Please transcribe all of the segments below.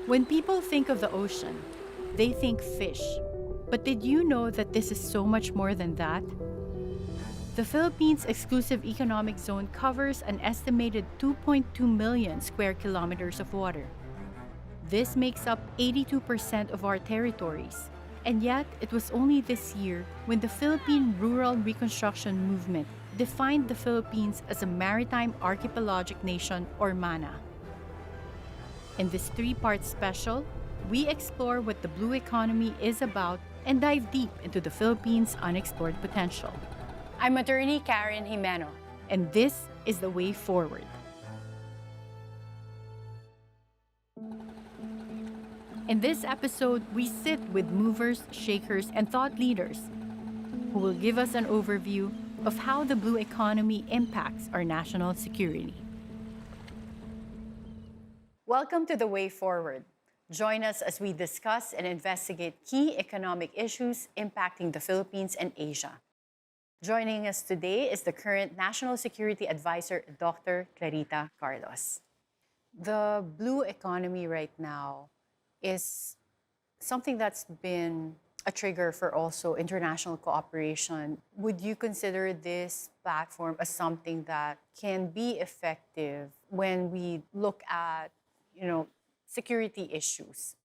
When people think of the ocean, they think fish. But did you know that this is so much more than that? The Philippines' exclusive economic zone covers an estimated 2.2 million square kilometers of water. This makes up 82% of our territories. And yet, it was only this year when the Philippine Rural Reconstruction Movement defined the Philippines as a maritime archipelagic nation or MANA. In this three-part special, we explore what the blue economy is about and dive deep into the Philippines' unexplored potential. I'm attorney Karen Jimeno, and this is The Way Forward. In this episode, we sit with movers, shakers, and thought leaders who will give us an overview of how the blue economy impacts our national security. Welcome to The Way Forward. Join us as we discuss and investigate key economic issues impacting the Philippines and Asia. Joining us today is the current National Security Advisor, Dr. Clarita Carlos. The blue economy right now is something that's been a trigger for also international cooperation. Would you consider this platform as something that can be effective when we look at, security issues?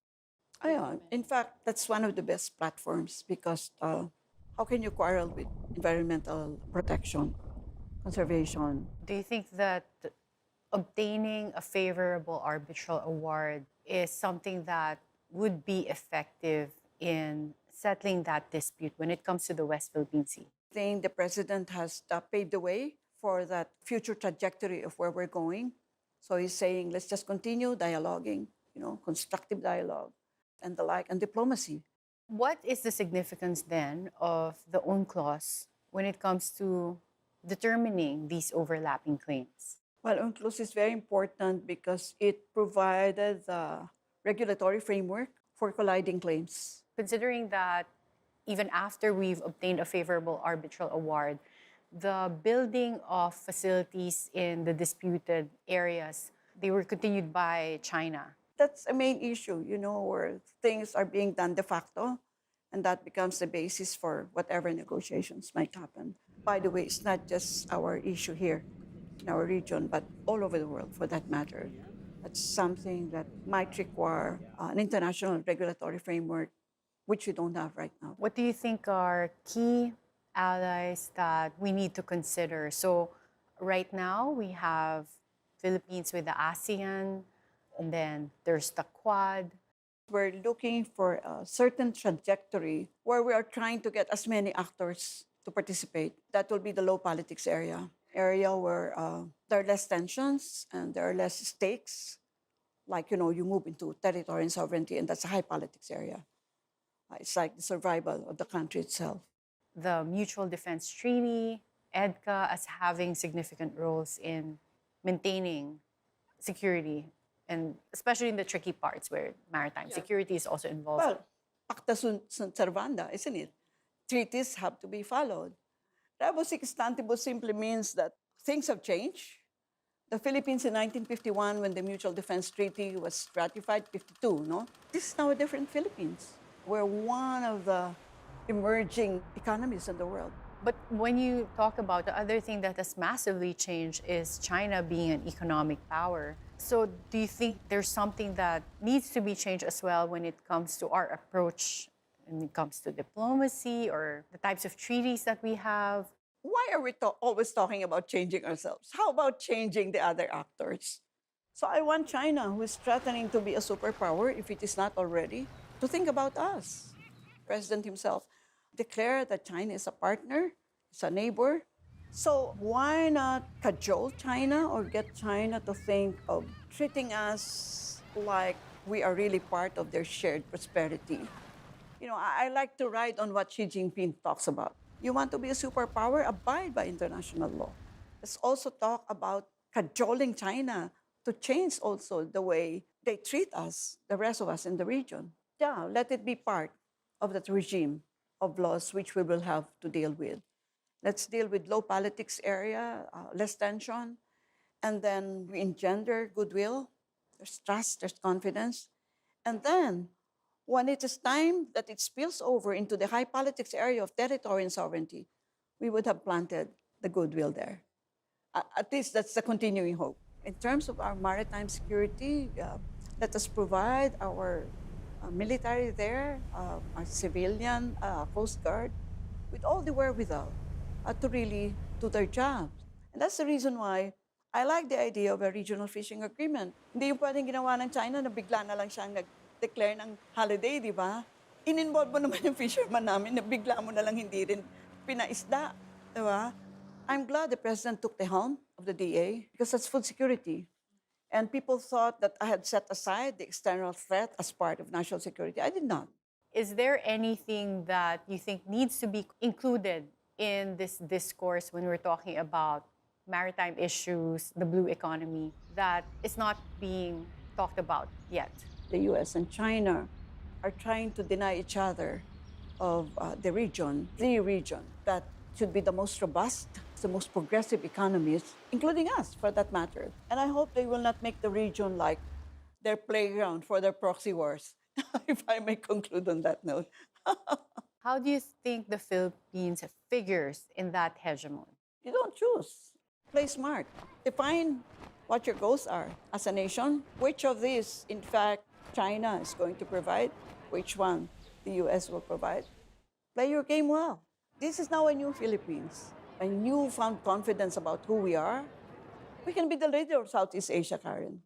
Yeah, in fact, that's one of the best platforms because how can you quarrel with environmental protection, conservation? Do you think that obtaining a favorable arbitral award is something that would be effective in settling that dispute when it comes to the West Philippine Sea? I think the president has paved the way for that future trajectory of where we're going. So he's saying, let's just continue dialoguing, constructive dialogue and the like, and diplomacy. What is the significance then of the UNCLOS when it comes to determining these overlapping claims? Well, UNCLOS is very important because it provided the regulatory framework for colliding claims. Considering that even after we've obtained a favorable arbitral award, the building of facilities in the disputed areas, they were continued by China. That's a main issue, where things are being done de facto, and that becomes the basis for whatever negotiations might happen. By the way, it's not just our issue here in our region, but all over the world for that matter. That's something that might require an international regulatory framework, which we don't have right now. What do you think are key allies that we need to consider? So right now we have Philippines with the ASEAN, and then there's the Quad. We're looking for a certain trajectory where we are trying to get as many actors to participate. That will be the low politics area where there are less tensions and there are less stakes. Like, you move into territory and sovereignty, and that's a high politics area. It's like the survival of the country itself. The Mutual Defense Treaty, EDCA, as having significant roles in maintaining security, and especially in the tricky parts where maritime security is also involved. Well, pacta sunt servanda, isn't it? Treaties have to be followed. Rebus sic stantibus simply means that things have changed. The Philippines in 1951, when the Mutual Defense Treaty was ratified, 52, no? This is now a different Philippines. We're one of the emerging economies in the world. But when you talk about the other thing that has massively changed is China being an economic power. So do you think there's something that needs to be changed as well when it comes to our approach, when it comes to diplomacy or the types of treaties that we have? Why are we always talking about changing ourselves? How about changing the other actors? So I want China, who is threatening to be a superpower, if it is not already, to think about us. The President himself declared that China is a partner, it's a neighbor. So why not cajole China or get China to think of treating us like we are really part of their shared prosperity? I like to ride on what Xi Jinping talks about. You want to be a superpower? Abide by international law. Let's also talk about cajoling China to change also the way they treat us, the rest of us in the region. Yeah, let it be part of that regime of laws which we will have to deal with. Let's deal with low politics area, less tension, and then we engender goodwill. There's trust, there's confidence, And then, when it is time that it spills over into the high politics area of territory and sovereignty, we would have planted the goodwill there. At least that's the continuing hope. In terms of our maritime security, let us provide our military there, our civilian Coast Guard, with all the wherewithal to really do their jobs. And that's the reason why I like the idea of a regional fishing agreement. Hindi yung pwedeng ginawa ng China na bigla na lang siyang nag-declare ng holiday, di ba? In-involve mo naman yung fisherman namin na bigla mo na lang hindi rin pinaisda, di ba? I'm glad the president took the helm of the DA because that's food security. And people thought that I had set aside the external threat as part of national security. I did not. Is there anything that you think needs to be included in this discourse when we're talking about maritime issues, the blue economy, that is not being talked about yet? The US and China are trying to deny each other of the region that should be the most robust, the most progressive economies, including us for that matter. And I hope they will not make the region like their playground for their proxy wars, if I may conclude on that note. How do you think the Philippines figures in that hegemon? You don't choose. Play smart. Define what your goals are as a nation. Which of these, in fact, China is going to provide? Which one the US will provide? Play your game well. This is now a new Philippines, a newfound confidence about who we are. We can be the leader of Southeast Asia, Karen.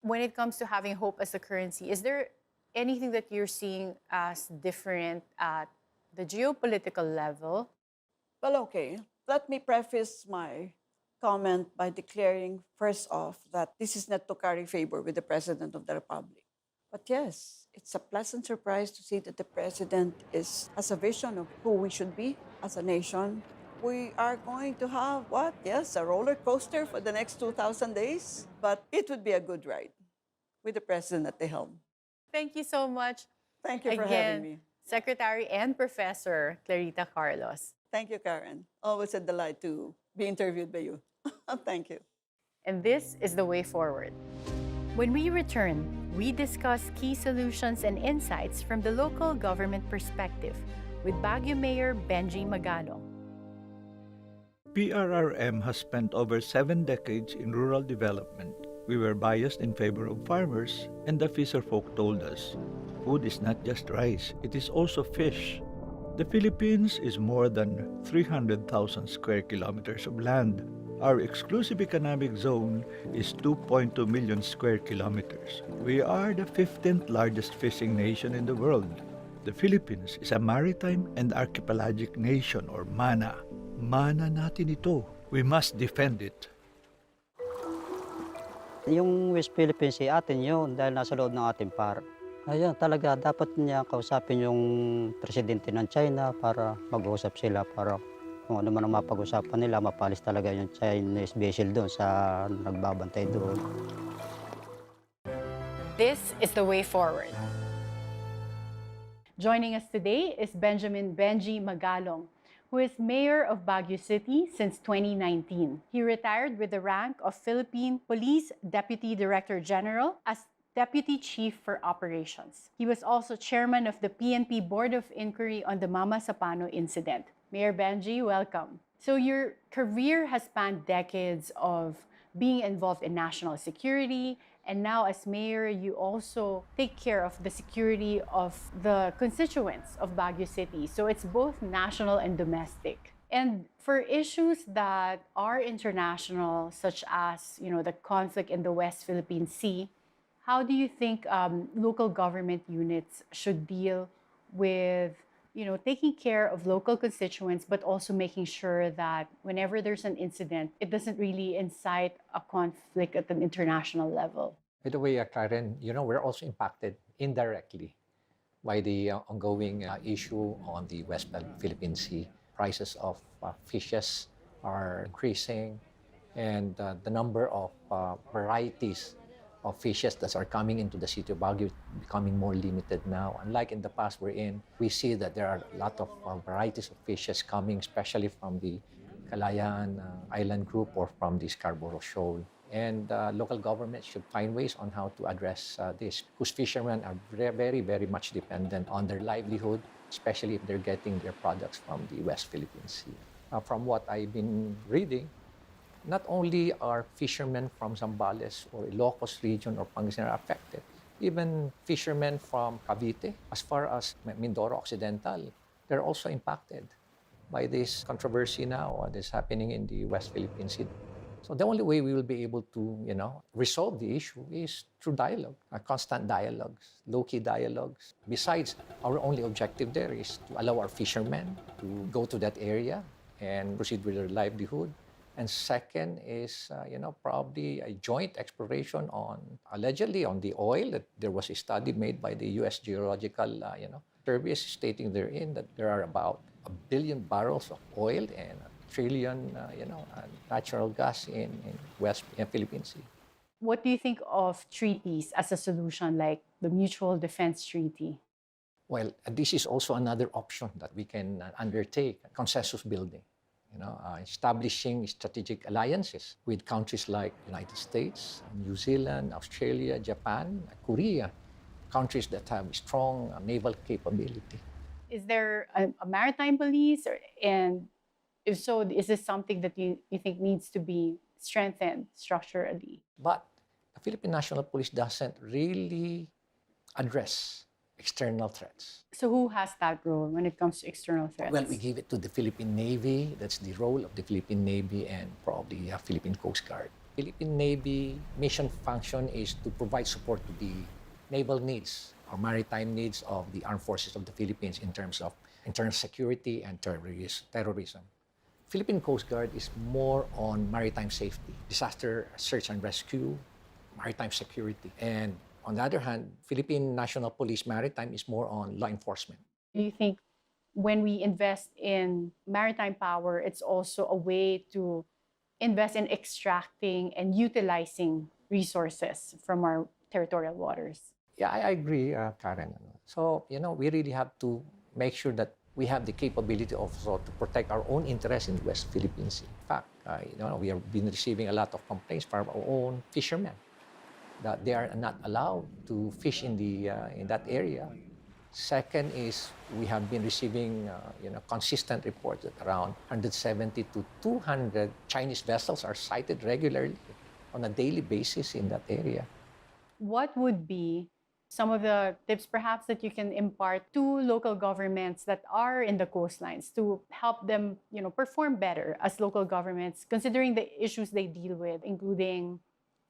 When it comes to having hope as a currency, is there anything that you're seeing as different at the geopolitical level? Well, okay. Let me preface my comment by declaring, first off, that this is not to curry favor with the President of the Republic. But yes, it's a pleasant surprise to see that the President has a vision of who we should be as a nation. We are going to have what? Yes, a roller coaster for the next 2,000 days, but it would be a good ride with the President at the helm. Thank you so much. Thank you for having me. Secretary and Professor Clarita Carlos. Thank you, Karen. Always a delight to be interviewed by you. Thank you. And this is the way forward. When we return, we discuss key solutions and insights from the local government perspective with Baguio Mayor Benji Magalong. PRRM has spent over 7 decades in rural development. We were biased in favor of farmers, and the fisherfolk told us, food is not just rice, it is also fish. The Philippines is more than 300,000 square kilometers of land. Our exclusive economic zone is 2.2 million square kilometers. We are the 15th largest fishing nation in the world. The Philippines is a maritime and archipelagic nation, or MANA. Mana natin ito. We must defend it. Yung West Philippines Sea, atin yun dahil nasa loob ng ating par. Ayun, talaga dapat niya kausapin yung presidente ng China para mag-usap sila para kung ano man ang mapag-usapan nila, mapalis talaga yung Chinese vessel doon sa nagbabantay doon. This is the way forward. Joining us today is Benji Magalong, who is mayor of Baguio City since 2019. He retired with the rank of Philippine Police Deputy Director General as Deputy Chief for Operations. He was also chairman of the PNP Board of Inquiry on the Mama Sapano incident. Mayor Benji, welcome. So your career has spanned decades of being involved in national security, and now as mayor, you also take care of the security of the constituents of Baguio City. So it's both national and domestic. And for issues that are international, such as the conflict in the West Philippine Sea, how do you think local government units should deal with taking care of local constituents, but also making sure that whenever there's an incident, it doesn't really incite a conflict at an international level? By the way, Karen, we're also impacted indirectly by the ongoing issue on the West Philippine Sea. Prices of fishes are increasing, and the number of varieties of fishes that are coming into the city of Baguio becoming more limited now. Unlike in the past we see that there are a lot of varieties of fishes coming, especially from the Kalayaan Island group or from the Scarborough Shoal. And local governments should find ways on how to address this, whose fishermen are very, very much dependent on their livelihood, especially if they're getting their products from the West Philippine Sea. From what I've been reading, not only are fishermen from Zambales or Ilocos region or Pangasinan affected, even fishermen from Cavite, as far as Mindoro Occidental, they're also impacted by this controversy now that's happening in the West Philippine Sea. So the only way we will be able to, resolve the issue is through dialogue, constant dialogues, low-key dialogues. Besides, our only objective there is to allow our fishermen to go to that area and proceed with their livelihood. And second is, probably a joint exploration allegedly on the oil. That there was a study made by the U.S. Geological, Service stating therein that there are about 1 billion barrels of oil and 1 trillion, natural gas in West Philippine Sea. What do you think of treaties as a solution, like the Mutual Defense Treaty? Well, this is also another option that we can undertake, consensus building. Establishing strategic alliances with countries like United States, New Zealand, Australia, Japan, Korea, countries that have strong naval capability. Is there a maritime police? And if so, is this something that you think needs to be strengthened structurally? But the Philippine National Police doesn't really address external threats. So who has that role when it comes to external threats? Well, we give it to the Philippine Navy. That's the role of the Philippine Navy and probably the Philippine Coast Guard. Philippine Navy mission function is to provide support to the naval needs or maritime needs of the armed forces of the Philippines in terms of internal security and terrorism. Philippine Coast Guard is more on maritime safety, disaster search and rescue, maritime security. And on the other hand, Philippine National Police Maritime is more on law enforcement. Do you think when we invest in maritime power, it's also a way to invest in extracting and utilizing resources from our territorial waters? Yeah, I agree, Karen. So, we really have to make sure that we have the capability also to protect our own interests in the West Philippine Sea. In fact, we have been receiving a lot of complaints from our own fishermen that they are not allowed to fish in that area. Second is we have been receiving consistent reports that around 170 to 200 Chinese vessels are sighted regularly on a daily basis in that area. What would be some of the tips perhaps that you can impart to local governments that are in the coastlines to help them, perform better as local governments, considering the issues they deal with, including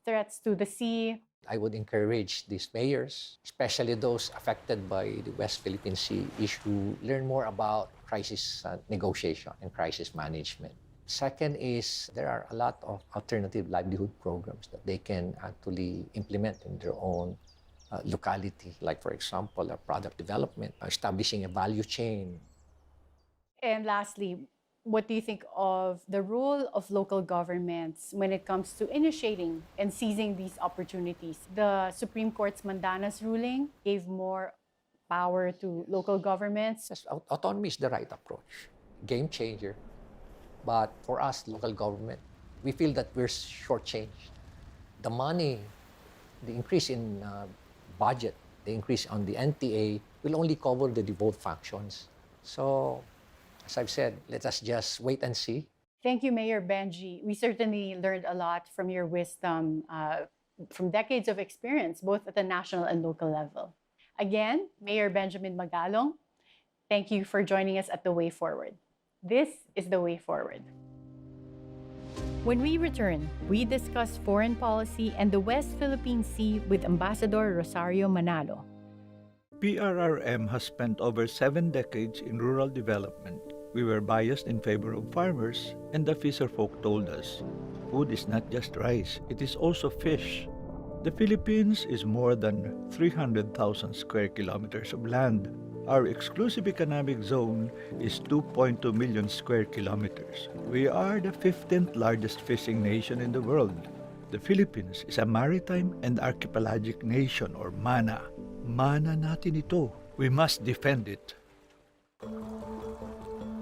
threats to the sea? I would encourage these mayors, especially those affected by the West Philippine Sea issue, learn more about crisis negotiation and crisis management. Second is there are a lot of alternative livelihood programs that they can actually implement in their own locality, like, for example, product development, establishing a value chain. And lastly, what do you think of the role of local governments when it comes to initiating and seizing these opportunities? The Supreme Court's Mandanas ruling gave more power to local governments. Yes, autonomy is the right approach, game changer. But for us, local government, we feel that we're shortchanged. The money, the increase in budget, the increase on the NTA will only cover the devolved functions. So, as I've said, let us just wait and see. Thank you, Mayor Benji. We certainly learned a lot from your wisdom, from decades of experience, both at the national and local level. Again, Mayor Benjamin Magalong, thank you for joining us at The Way Forward. This is The Way Forward. When we return, we discuss foreign policy and the West Philippine Sea with Ambassador Rosario Manalo. PRRM has spent over 7 decades in rural development. We were biased in favor of farmers, and the fisherfolk told us, food is not just rice, it is also fish. The Philippines is more than 300,000 square kilometers of land. Our exclusive economic zone is 2.2 million square kilometers. We are the 15th largest fishing nation in the world. The Philippines is a maritime and archipelagic nation, or MANA. MANA natin ito. We must defend it.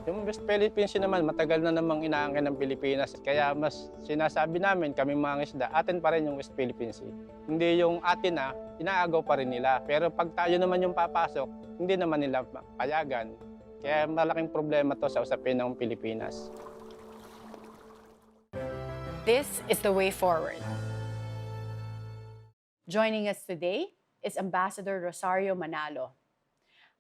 Yung West Philippine Sea naman, matagal na namang inaangkin ng Pilipinas. Kaya mas sinasabi namin, kami mga isda, atin pa rin yung West Philippine Sea. Hindi yung atin na, inaagaw pa rin nila. Pero pag tayo naman yung papasok, hindi naman nila payagan. Kaya malaking problema to sa usapin ng Pilipinas. This is the way forward. Joining us today is Ambassador Rosario Manalo.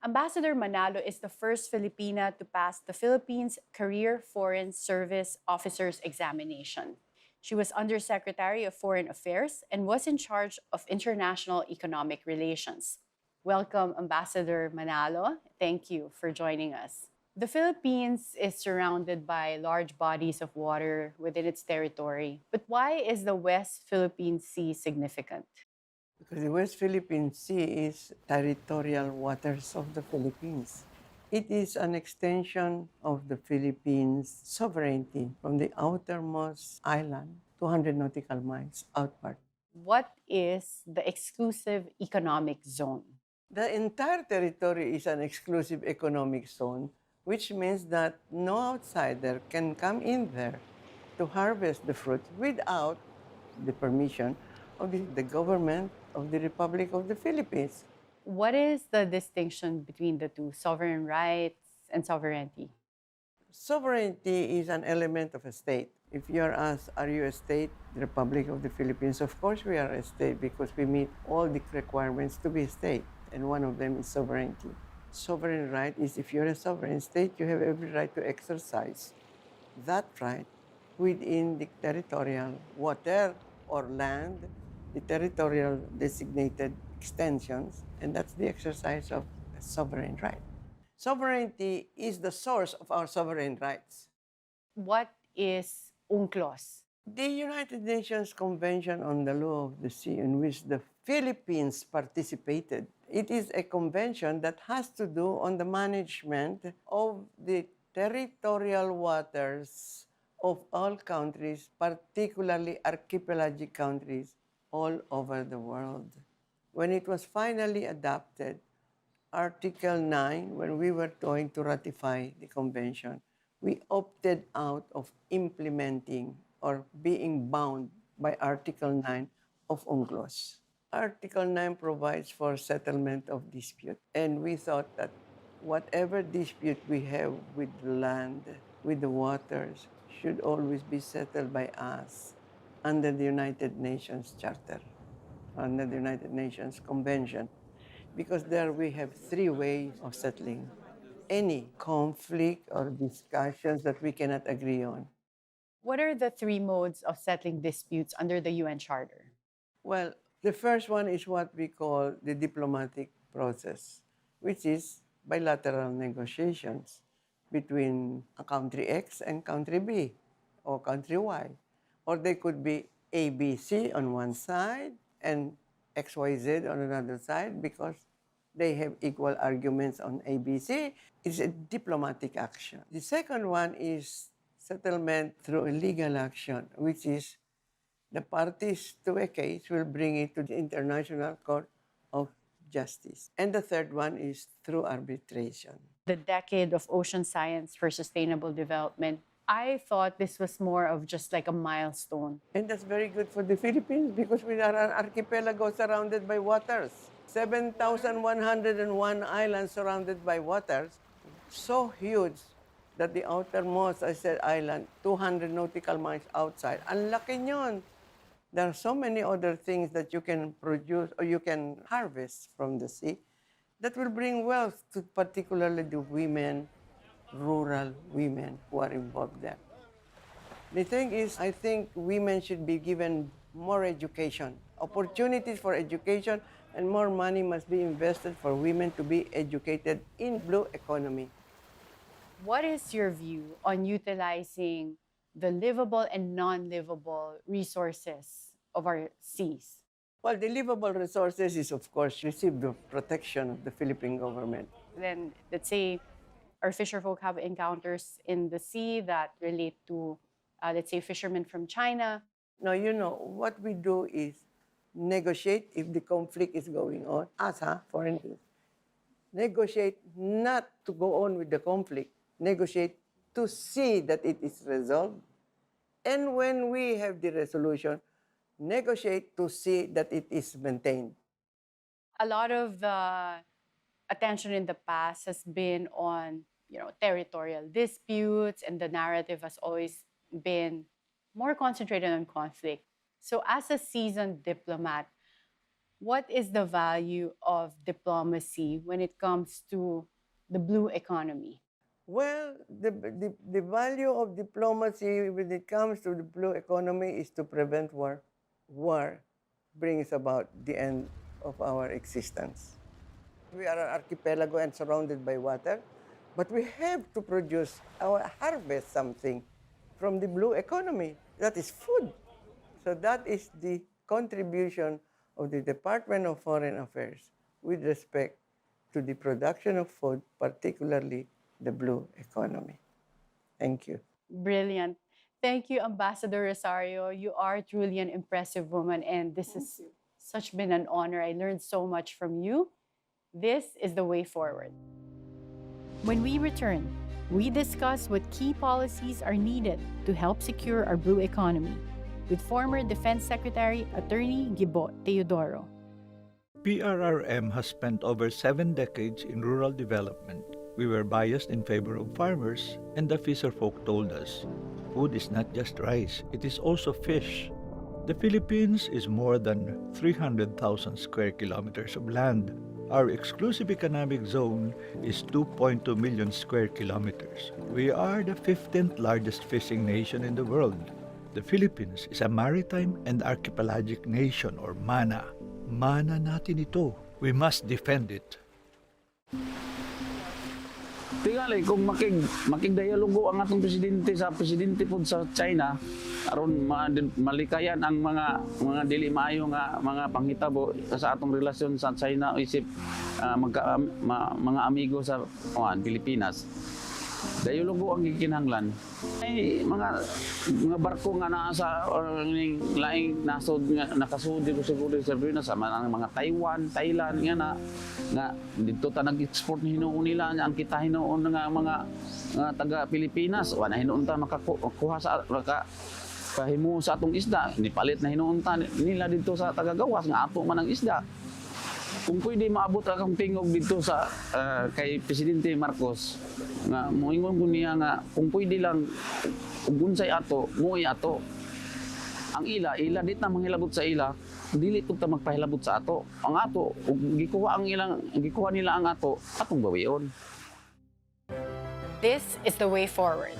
Ambassador Manalo is the first Filipina to pass the Philippines Career Foreign Service Officers Examination. She was Undersecretary of Foreign Affairs and was in charge of international economic relations. Welcome, Ambassador Manalo. Thank you for joining us. The Philippines is surrounded by large bodies of water within its territory. But why is the West Philippine Sea significant? Because the West Philippine Sea is territorial waters of the Philippines. It is an extension of the Philippines' sovereignty from the outermost island, 200 nautical miles outward. What is the exclusive economic zone? The entire territory is an exclusive economic zone, which means that no outsider can come in there to harvest the fruit without the permission of the government of the Republic of the Philippines. What is the distinction between the two, sovereign rights and sovereignty? Sovereignty is an element of a state. If you're asked, are you a state? The Republic of the Philippines, of course we are a state because we meet all the requirements to be a state, and one of them is sovereignty. Sovereign right is if you're a sovereign state, you have every right to exercise that right within the territorial water or land, the territorial designated extensions, and that's the exercise of a sovereign right. Sovereignty is the source of our sovereign rights. What is UNCLOS? The United Nations Convention on the Law of the Sea, in which the Philippines participated, it is a convention that has to do on the management of the territorial waters of all countries, particularly archipelagic countries all over the world. When it was finally adopted, Article 9, when we were going to ratify the convention, we opted out of implementing or being bound by Article 9 of UNCLOS. Article 9 provides for settlement of dispute, and we thought that whatever dispute we have with the land, with the waters, should always be settled by us under the United Nations Charter, under the United Nations Convention, because there we have three ways of settling any conflict or discussions that we cannot agree on. What are the three modes of settling disputes under the UN Charter? Well, the first one is what we call the diplomatic process, which is bilateral negotiations between a country X and country B or country Y. Or they could be ABC on one side and XYZ on another side because they have equal arguments on ABC. It's a diplomatic action. The second one is settlement through a legal action, which is the parties to a case will bring it to the International Court of Justice. And the third one is through arbitration. The decade of ocean science for sustainable development, I thought this was more of just like a milestone. And that's very good for the Philippines because we are an archipelago surrounded by waters. 7,101 islands surrounded by waters, so huge that the outermost, I said, island, 200 nautical miles outside. Ang laki nyon. There are so many other things that you can produce or you can harvest from the sea that will bring wealth to particularly the women, rural women who are involved there. The thing is, I think women should be given more education, opportunities for education, and more money must be invested for women to be educated in blue economy. What is your view on utilizing the livable and non-livable resources of our seas? Well, the livable resources is, of course, receive the protection of the Philippine government. Then, let's say, our fisherfolk have encounters in the sea that relate to, let's say, fishermen from China. Now, you know, what we do is negotiate if the conflict is going on. Us, for instance, negotiate not to go on with the conflict. negotiate to see that it is resolved. And when we have the resolution, negotiate to see that it is maintained. A lot of the attention in the past has been on, territorial disputes, and the narrative has always been more concentrated on conflict. So, as a seasoned diplomat, what is the value of diplomacy when it comes to the blue economy? Well, the value of diplomacy when it comes to the blue economy is to prevent war. War brings about the end of our existence. We are an archipelago and surrounded by water, but we have to produce or harvest something from the blue economy. That is food. So that is the contribution of the Department of Foreign Affairs with respect to the production of food, particularly the blue economy. Thank you. Brilliant. Thank you, Ambassador Rosario. You are truly an impressive woman, and this has such been an honor. I learned so much from you. This is the way forward. When we return, we discuss what key policies are needed to help secure our blue economy with former Defense Secretary Attorney Gibo Teodoro. PRRM has spent over 7 decades in rural development. We were biased in favor of farmers, and the fisherfolk told us, food is not just rice, it is also fish. The Philippines is more than 300,000 square kilometers of land. Our exclusive economic zone is 2.2 million square kilometers. We are the 15th largest fishing nation in the world. The Philippines is a maritime and archipelagic nation, or MANA. Mana natin ito. We must defend it. Tingali kung makigdialogo ang atong presidente sa presidente pod sa China aron malikayan ang mga dili maayo nga mga panghitabo sa atong relasyon sa China isip mga amigo sa Pilipinas. Dialogo ang gikinahanglan. Ay mga barko nga naa sa laing nasod nga nakasud dito siguro sa Pilipinas sa mga Taiwan, Thailand nga dito ta nag-export ni hinuon nila ang kita hinuon nga mga taga Pilipinas wala hinuon ta makakuha sa kahimo sa atong isda ni palit na hinuon ta nila dito sa taga-gawas nga ato man ang isda. Kung pwede maabot akong tingog dito sa kay Presidente Marcos nga moingon ko niya nga kung pwede lang ug unsay ato moy ato ang ila dit na manghilabot sa ila dili tud ta magpahilabot sa ato ang ato ug gikuha nila ang ato atong bawion. This is the way forward.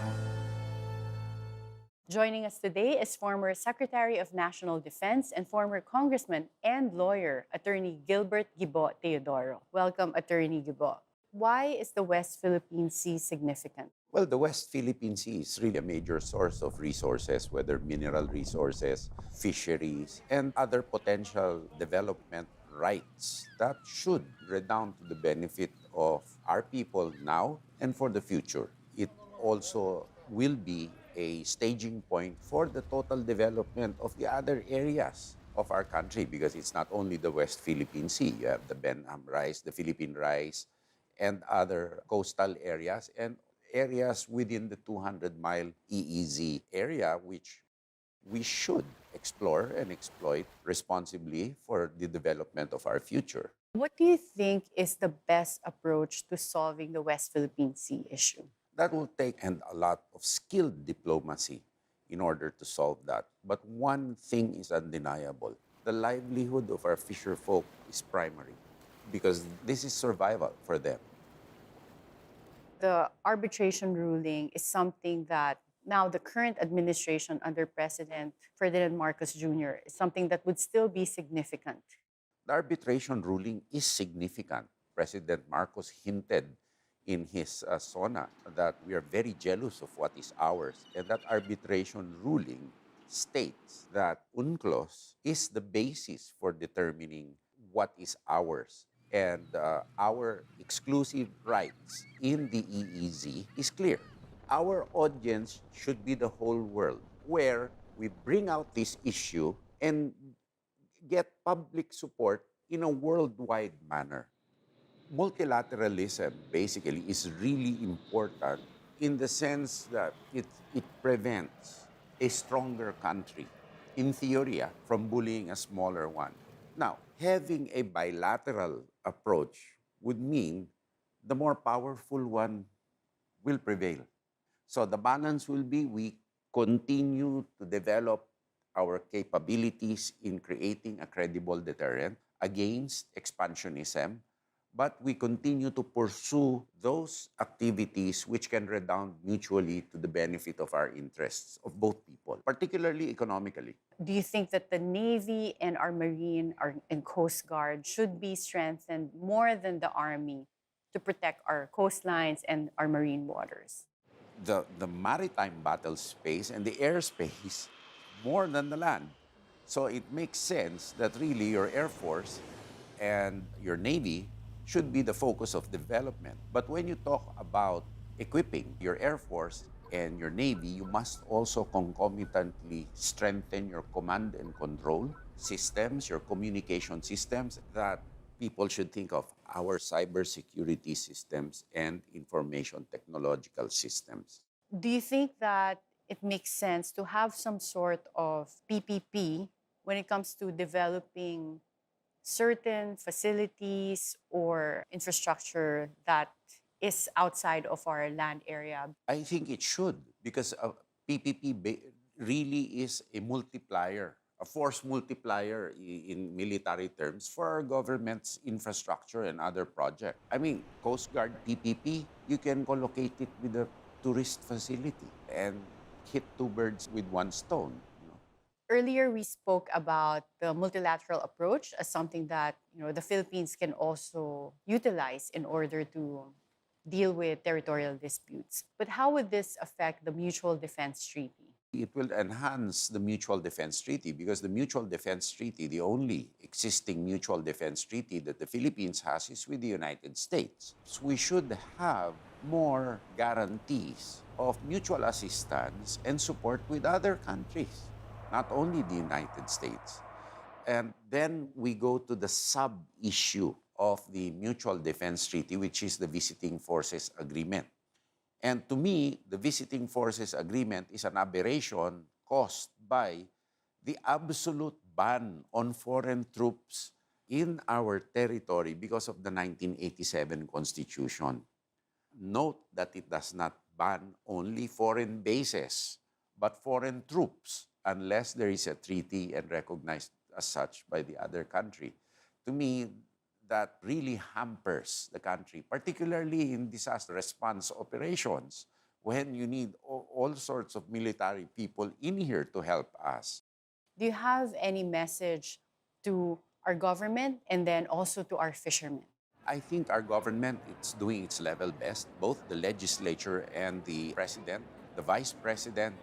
Joining us today is former Secretary of National Defense and former Congressman and lawyer, Attorney Gilbert Gibo Teodoro. Welcome, Attorney Gibo. Why is the West Philippine Sea significant? Well, the West Philippine Sea is really a major source of resources, whether mineral resources, fisheries, and other potential development rights that should redound to the benefit of our people now and for the future. It also will be a staging point for the total development of the other areas of our country because it's not only the West Philippine Sea. You have the Ben-Am Rice, the Philippine Rice, and other coastal areas and areas within the 200-mile EEZ area, which we should explore and exploit responsibly for the development of our future. What do you think is the best approach to solving the West Philippine Sea issue? That will take a lot of skilled diplomacy in order to solve that. But one thing is undeniable. The livelihood of our fisher folk is primary because this is survival for them. The arbitration ruling is something that now the current administration under President Ferdinand Marcos Jr. is something that would still be significant. The arbitration ruling is significant. President Marcos hinted in his SONA that we are very jealous of what is ours. And that arbitration ruling states that UNCLOS is the basis for determining what is ours. And our exclusive rights in the EEZ is clear. Our audience should be the whole world, where we bring out this issue and get public support in a worldwide manner. Multilateralism basically is really important in the sense that it prevents a stronger country, in theory, from bullying a smaller one. Now, having a bilateral approach would mean the more powerful one will prevail. So the balance will be we continue to develop our capabilities in creating a credible deterrent against expansionism, but we continue to pursue those activities which can redound mutually to the benefit of our interests of both people, particularly economically. Do you think that the Navy and our Marine and Coast Guard should be strengthened more than the Army to protect our coastlines and our marine waters? The maritime battle space and the airspace more than the land. So it makes sense that really your Air Force and your Navy should be the focus of development. But when you talk about equipping your Air Force and your Navy, you must also concomitantly strengthen your command and control systems, your communication systems that people should think of, our cybersecurity systems and information technological systems. Do you think that it makes sense to have some sort of PPP when it comes to developing certain facilities or infrastructure that is outside of our land area? I think it should, because really is a multiplier, a force multiplier in military terms for our government's infrastructure and other projects. I mean, Coast Guard PPP, you can collocate it with a tourist facility and hit two birds with one stone. Earlier, we spoke about the multilateral approach as something that the Philippines can also utilize in order to deal with territorial disputes. But how would this affect the Mutual Defense Treaty? It will enhance the Mutual Defense Treaty because the Mutual Defense Treaty, the only existing mutual defense treaty that the Philippines has, is with the United States. So we should have more guarantees of mutual assistance and support with other countries, not only the United States. And then we go to the sub-issue of the Mutual Defense Treaty, which is the Visiting Forces Agreement. And to me, the Visiting Forces Agreement is an aberration caused by the absolute ban on foreign troops in our territory because of the 1987 Constitution. Note that it does not ban only foreign bases, but foreign troops, unless there is a treaty and recognized as such by the other country. To me, that really hampers the country, particularly in disaster response operations, when you need all sorts of military people in here to help us. Do you have any message to our government and then also to our fishermen? I think our government is doing its level best, both the legislature and the president, the vice president.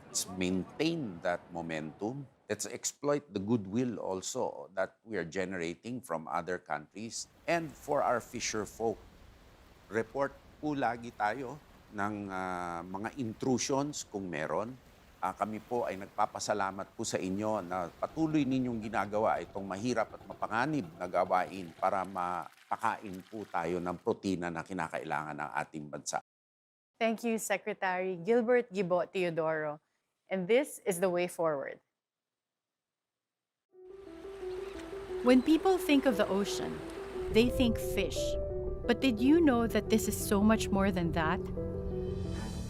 Let's maintain that momentum. Let's exploit the goodwill also that we are generating from other countries. And for our fisher folk, report po lagi tayo ng mga intrusions kung meron. Kami po ay nagpapasalamat po sa inyo na patuloy ninyong ginagawa itong mahirap at mapanganib na gawain para mapakain po tayo ng protina na kinakailangan ng ating bansa. Thank you, Secretary Gilbert Gibo Teodoro. And this is the way forward. When people think of the ocean, they think fish. But did you know that this is so much more than that?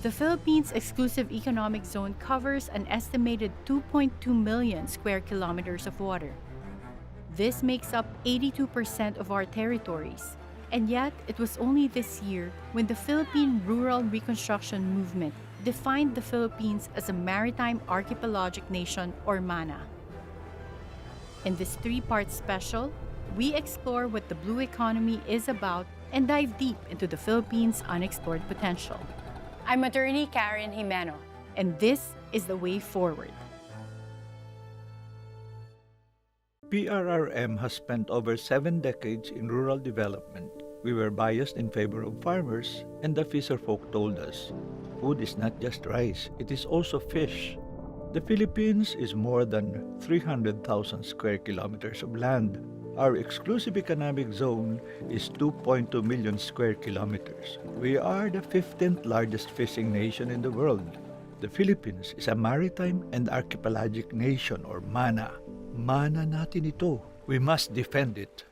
The Philippines' exclusive economic zone covers an estimated 2.2 million square kilometers of water. This makes up 82% of our territories. And yet, it was only this year when the Philippine Rural Reconstruction Movement defined the Philippines as a maritime archipelagic nation, or MANA. In this three-part special, we explore what the blue economy is about and dive deep into the Philippines' unexplored potential. I'm attorney Karen Jimeno, and this is the way forward. PRRM has spent over 7 decades in rural development. We were biased in favor of farmers, and the fisherfolk told us, food is not just rice, it is also fish. The Philippines is more than 300,000 square kilometers of land. Our exclusive economic zone is 2.2 million square kilometers. We are the 15th largest fishing nation in the world. The Philippines is a maritime and archipelagic nation or MANA. MANA natin ito. We must defend it.